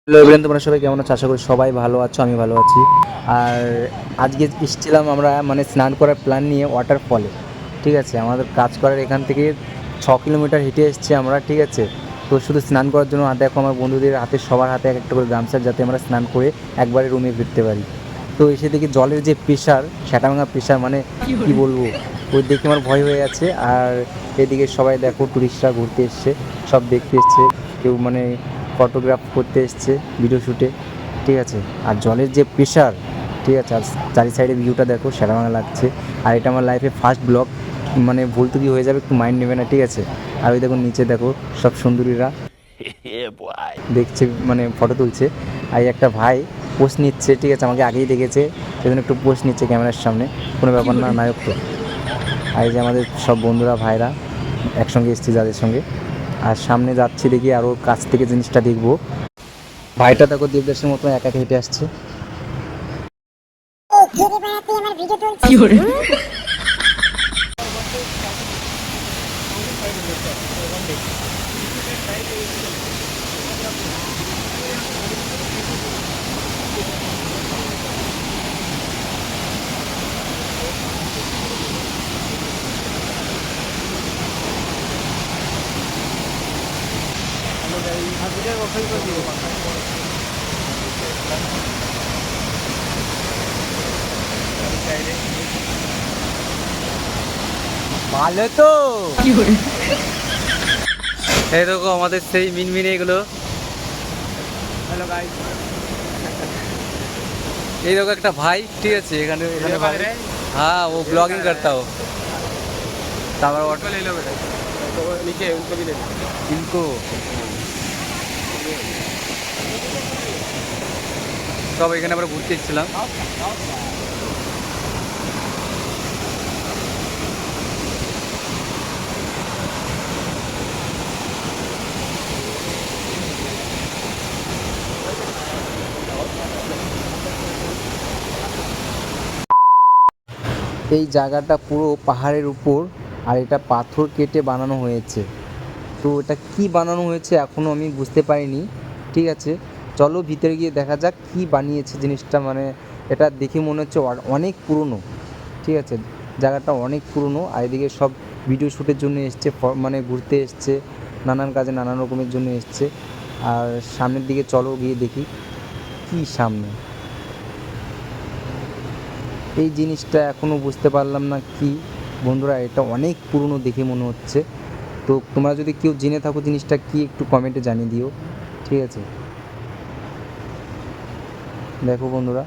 Hello everyone, তোমরা সবাই কেমন আছো? আশা করি সবাই ভালো আছো, আমি ভালো আছি। আর আজকে এসেছিলাম আমরা মানে স্নান করার প্ল্যান নিয়ে ওয়াটারফলে। ঠিক আছে, আমাদের কাজ করার এখান থেকে 6 কিলোমিটার হেঁটে এসেছি আমরা। ঠিক আছে, তো শুধু স্নান করার জন্য আর দেখো আমার বন্ধুদের হাতে, সবার হাতে এক একটা করে গামছা, যাতে আমরা স্নান করে একবারে রুমে ফিরতে পারি। তো এসে দেখি জলের যে প্রেশার, সেটা প্রেশার, মানে কি বলবো, ওই দেখে আমার ভয় হয়ে আছে। আর এদিকে সবাই দেখো টুরিস্টরা ঘুরতে এসছে, সব দেখতে এসছে, কেউ মানে ফটোগ্রাফ করতে এসছে, ভিডিও শ্যুটে। ঠিক আছে, আর জলের যে প্রেশার, ঠিক আছে, আর চারি সাইডে ভিউটা দেখো, সেটা ভালো লাগছে। আর এটা আমার লাইফে ফার্স্ট ব্লগ, মানে ভুল ত্রুটি হয়ে যাবে, একটু মাইন্ড নেবে না, ঠিক আছে। আর ওই দেখো নিচে দেখো সব সুন্দরীরা দেখছে, মানে ফটো তুলছে। আর এই একটা ভাই পোস্ট নিচ্ছে, ঠিক আছে, আমাকে আগেই দেখেছে, সেজন্য একটু পোস্ট নিচ্ছে ক্যামেরার সামনে, কোনো ব্যাপার না, নায়ক তো। আর এই যে আমাদের সব বন্ধুরা, ভাইরা একসঙ্গে এসছে যাদের সঙ্গে। আর সামনে যাচ্ছি, দেখি আরও কাছ থেকে জিনিসটা দেখবো। ভাইটা দেখো দেবদাসের মতো একা একা হেঁটে আসছে। ভালো তো। এই দেখো আমাদের সেই মিনমিনে এগুলো। হ্যালো গাইস, এই দেখো একটা ভাই, ঠিক আছে, এখানে এখানে ভাই। হ্যাঁ, ও ব্লगिंग करता हो। তারপর অটো ले लो बेटा, तो नीचे उनको भी ले लो इनको। সব এখানে আমরা ঘুরতে এসেছিলাম। এই জায়গাটা পুরো পাহাড়ের উপর, আর এটা পাথর কেটে বানানো হয়েছে। তো এটা কি বানানো হয়েছে এখনও আমি বুঝতে পারিনি। ঠিক আছে, চলো ভিতরে গিয়ে দেখা যাক কি বানিয়েছে জিনিসটা। মানে এটা দেখে মনে হচ্ছে অনেক পুরনো। ঠিক আছে, জায়গাটা অনেক পুরনো। আর এদিকে সব ভিডিও শ্যুটের জন্য এসছে, মানে ঘুরতে এসছে, নানান কাজে নানান রকমের জন্য এসছে। আর সামনের দিকে চলো গিয়ে দেখি কি সামনে। এই জিনিসটা এখনও বুঝতে পারলাম না কি। বন্ধুরা, এটা অনেক পুরনো দেখে মনে হচ্ছে। তো তোমরা যদি কেউ জেনে থাকো জিনিসটা কি, একটু কমেন্টে জানিয়ে দিও। ঠিক আছে, দেখো বন্ধুরা।